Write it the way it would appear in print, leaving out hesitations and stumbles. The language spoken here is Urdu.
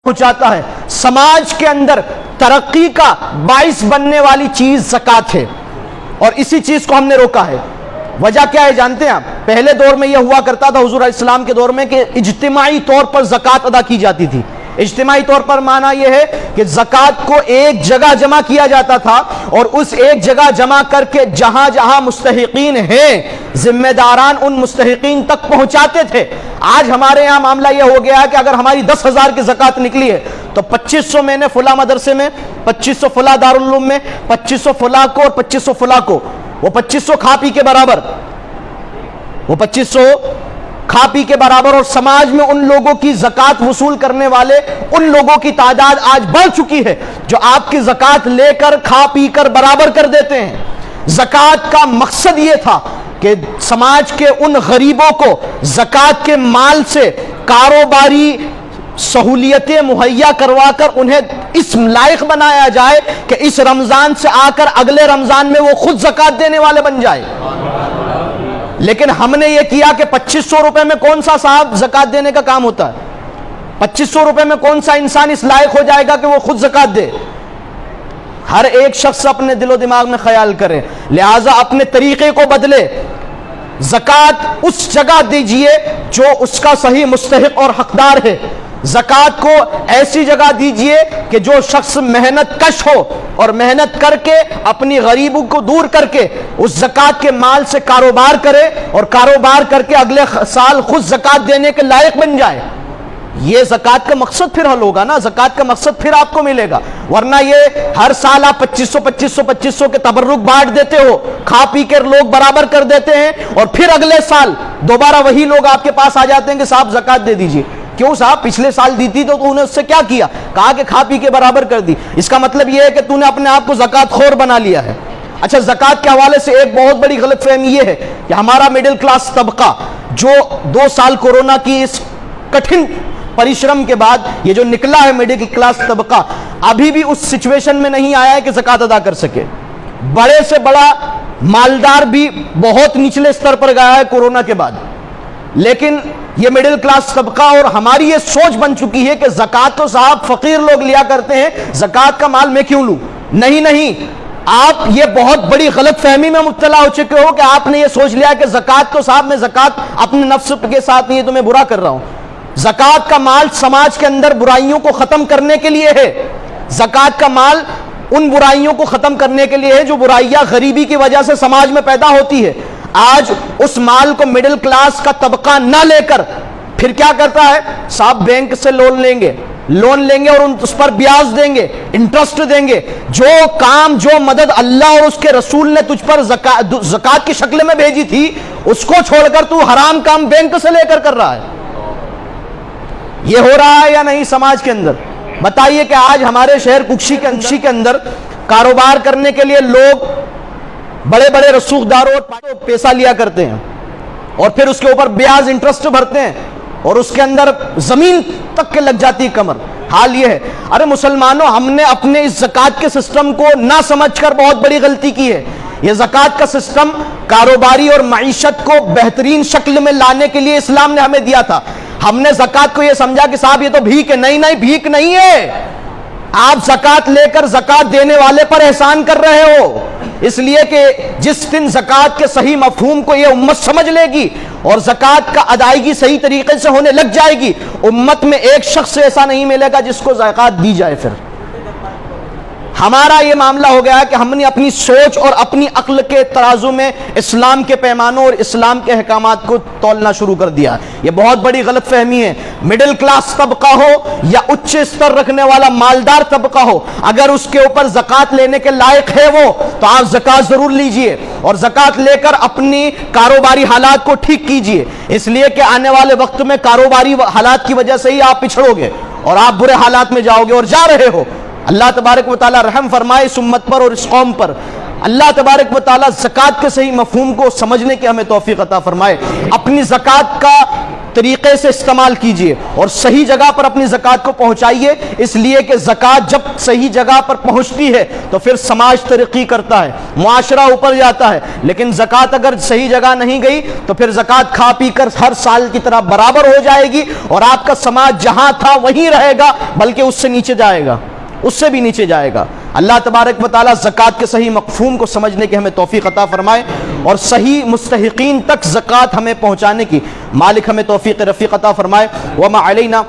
پہنچاتا ہے۔ سماج کے اندر ترقی کا باعث بننے والی چیز زکوٰۃ ہے، اور اسی چیز کو ہم نے روکا ہے۔ وجہ کیا ہے جانتے ہیں آپ؟ پہلے دور میں یہ ہوا کرتا تھا حضور علیہ السلام کے دور میں کہ اجتماعی طور پر زکوٰۃ ادا کی جاتی تھی۔ اجتماعی طور پر معنی یہ ہے کہ زکوٰۃ کو ایک جگہ جمع کیا جاتا تھا، اور اس ایک جگہ جمع کر کے جہاں جہاں مستحقین ہیں ذمہ داران ان مستحقین تک پہنچاتے تھے۔ آج ہمارے یہاں معاملہ یہ ہو گیا ہے کہ اگر ہماری 10,000 کی زکوٰۃ نکلی ہے تو 2500 میں نے فلاں مدرسے میں، 2500 فلاں دارالعلوم میں، 2500 فلاں کو اور 2500 فلاں کو، وہ 2500 کھا پی کے برابر، وہ 2500 کھا پی کے برابر، اور سماج میں ان لوگوں کی زکوٰۃ وصول کرنے والے ان لوگوں کی تعداد آج بڑھ چکی ہے جو آپ کی زکوٰۃ لے کر کھا پی کر برابر کر دیتے ہیں۔ زکوٰۃ کا مقصد یہ تھا کہ سماج کے ان غریبوں کو زکوٰۃ کے مال سے کاروباری سہولیتیں مہیا کروا کر انہیں اس لائق بنایا جائے کہ اس رمضان سے آ کر اگلے رمضان میں وہ خود زکوٰۃ دینے والے بن جائے۔ لیکن ہم نے یہ کیا کہ 2500 روپے میں کون سا صاحب زکوٰۃ دینے کا کام ہوتا ہے؟ 2500 روپے میں کون سا انسان اس لائق ہو جائے گا کہ وہ خود زکوٰۃ دے؟ ہر ایک شخص اپنے دل و دماغ میں خیال کرے، لہٰذا اپنے طریقے کو بدلے۔ زکوٰۃ اس جگہ دیجئے جو اس کا صحیح مستحق اور حقدار ہے۔ زکوٰۃ کو ایسی جگہ دیجئے کہ جو شخص محنت کش ہو اور محنت کر کے اپنی غریبوں کو دور کر کے اس زکوٰۃ کے مال سے کاروبار کرے، اور کاروبار کر کے اگلے سال خود زکوٰۃ دینے کے لائق بن جائے۔ یہ زکوٰۃ کا مقصد پھر حل ہوگا نا، زکوٰۃ کا مقصد پھر آپ کو ملے گا۔ ورنہ یہ ہر سال آپ 2500 کے تبرک بانٹ دیتے ہو، کھا پی کر لوگ برابر کر دیتے ہیں، اور پھر اگلے سال دوبارہ وہی لوگ آپ کے پاس آ جاتے ہیں کہ صاحب زکوٰۃ دے دیجیے۔ کیوں صاحب؟ پچھلے سال دی تھی تو تو نے اس سے کیا کیا؟ کہا کہ کھا پی کے برابر کر دی۔ اس کا مطلب یہ ہے کہ تو نے اپنے آپ کو زکوٰۃ خور بنا لیا ہے۔ اچھا، زکوٰۃ کے حوالے سے ایک بہت بڑی غلط فہمی یہ ہے کہ ہمارا مڈل کلاس طبقہ جو 2 سال کورونا کی اس کٹھن پریشرم کے بعد یہ جو نکلا ہے مڈل کلاس طبقہ، ابھی بھی اس سچویشن میں نہیں آیا ہے کہ زکوٰۃ ادا کر سکے۔ بڑے سے بڑا مالدار بھی بہت نچلے سطر پر گیا ہے کورونا کے بعد، لیکن یہ مڈل کلاس طبقہ اور ہماری یہ سوچ بن چکی ہے کہ زکوٰۃ تو صاحب فقیر لوگ لیا کرتے ہیں، زکوٰۃ کا مال میں کیوں لوں؟ نہیں، آپ یہ بہت بڑی غلط فہمی میں مبتلا ہو چکے ہو کہ آپ نے یہ سوچ لیا کہ زکوٰۃ تو صاحب میں زکوٰۃ اپنے نفس کے ساتھ نہیں ہے تو میں برا کر رہا ہوں۔ زکوٰۃ کا مال سماج کے اندر برائیوں کو ختم کرنے کے لیے ہے۔ زکوٰۃ کا مال ان برائیوں کو ختم کرنے کے لیے ہے جو برائیاں غریبی کی وجہ سے سماج میں پیدا ہوتی ہے۔ آج اس مال کو مڈل کلاس کا طبقہ نہ لے کر پھر کیا کرتا ہے؟ صاحب بینک سے لون لیں گے اور اس پر بیاج دیں گے، انٹرسٹ دیں گے۔ جو کام، جو مدد اللہ اور اس کے رسول نے تجھ پر زکوٰۃ کی شکل میں بھیجی تھی، اس کو چھوڑ کر تو حرام کام بینک سے لے کر رہا ہے۔ یہ ہو رہا ہے یا نہیں سماج کے اندر؟ بتائیے کہ آج ہمارے شہر ککشی کے اندر کاروبار کرنے کے لیے لوگ بڑے بڑے رسوخداروں اور پیسہ لیا کرتے ہیں، اور پھر اس کے اوپر بیاج انٹرسٹ بھرتے ہیں، اور اس کے اندر زمین تک کے لگ جاتی ہے کمر۔ حال یہ ہے، ارے مسلمانوں، ہم نے اپنے اس زکوٰۃ کے سسٹم کو نہ سمجھ کر بہت بڑی غلطی کی ہے۔ یہ زکوٰۃ کا سسٹم کاروباری اور معیشت کو بہترین شکل میں لانے کے لیے اسلام نے ہمیں دیا تھا۔ ہم نے زکوٰۃ کو یہ سمجھا کہ صاحب یہ تو بھیک ہے۔ نہیں، بھیک نہیں ہے۔ آپ زکوٰۃ لے کر زکوٰۃ دینے والے پر احسان کر رہے ہو، اس لیے کہ جس دن زکوٰۃ کے صحیح مفہوم کو یہ امت سمجھ لے گی اور زکوٰۃ کا ادائیگی صحیح طریقے سے ہونے لگ جائے گی، امت میں ایک شخص ایسا نہیں ملے گا جس کو زکوٰۃ دی جائے۔ پھر ہمارا یہ معاملہ ہو گیا کہ ہم نے اپنی سوچ اور اپنی عقل کے ترازو میں اسلام کے پیمانوں اور اسلام کے احکامات کو تولنا شروع کر دیا۔ یہ بہت بڑی غلط فہمی ہے۔ مڈل کلاس طبقہ ہو یا اچ استر رکھنے والا مالدار طبقہ ہو، اگر اس کے اوپر زکوٰۃ لینے کے لائق ہے وہ، تو آپ زکوٰۃ ضرور لیجئے، اور زکوٰۃ لے کر اپنی کاروباری حالات کو ٹھیک کیجئے، اس لیے کہ آنے والے وقت میں کاروباری حالات کی وجہ سے ہی آپ پچھڑو گے اور آپ برے حالات میں جاؤ گے، اور جا رہے ہو۔ اللہ تبارک و تعالی رحم فرمائے اس امت پر اور اس قوم پر۔ اللہ تبارک و تعالی زکوٰۃ کے صحیح مفہوم کو سمجھنے کی ہمیں توفیق عطا فرمائے۔ اپنی زکوٰۃ کا طریقے سے استعمال کیجئے اور صحیح جگہ پر اپنی زکوٰۃ کو پہنچائیے، اس لیے کہ زکوٰۃ جب صحیح جگہ پر پہنچتی ہے تو پھر سماج ترقی کرتا ہے، معاشرہ اوپر جاتا ہے۔ لیکن زکوٰۃ اگر صحیح جگہ نہیں گئی تو پھر زکوٰۃ کھا پی کر ہر سال کی طرح برابر ہو جائے گی اور آپ کا سماج جہاں تھا وہیں رہے گا، بلکہ اس سے نیچے جائے گا، اس سے بھی نیچے جائے گا۔ اللہ تبارک و تعالیٰ زکوٰۃ کے صحیح مفہوم کو سمجھنے کی ہمیں توفیق عطا فرمائے اور صحیح مستحقین تک زکوٰۃ ہمیں پہنچانے کی مالک ہمیں توفیق رفیق عطا فرمائے۔ وما علینا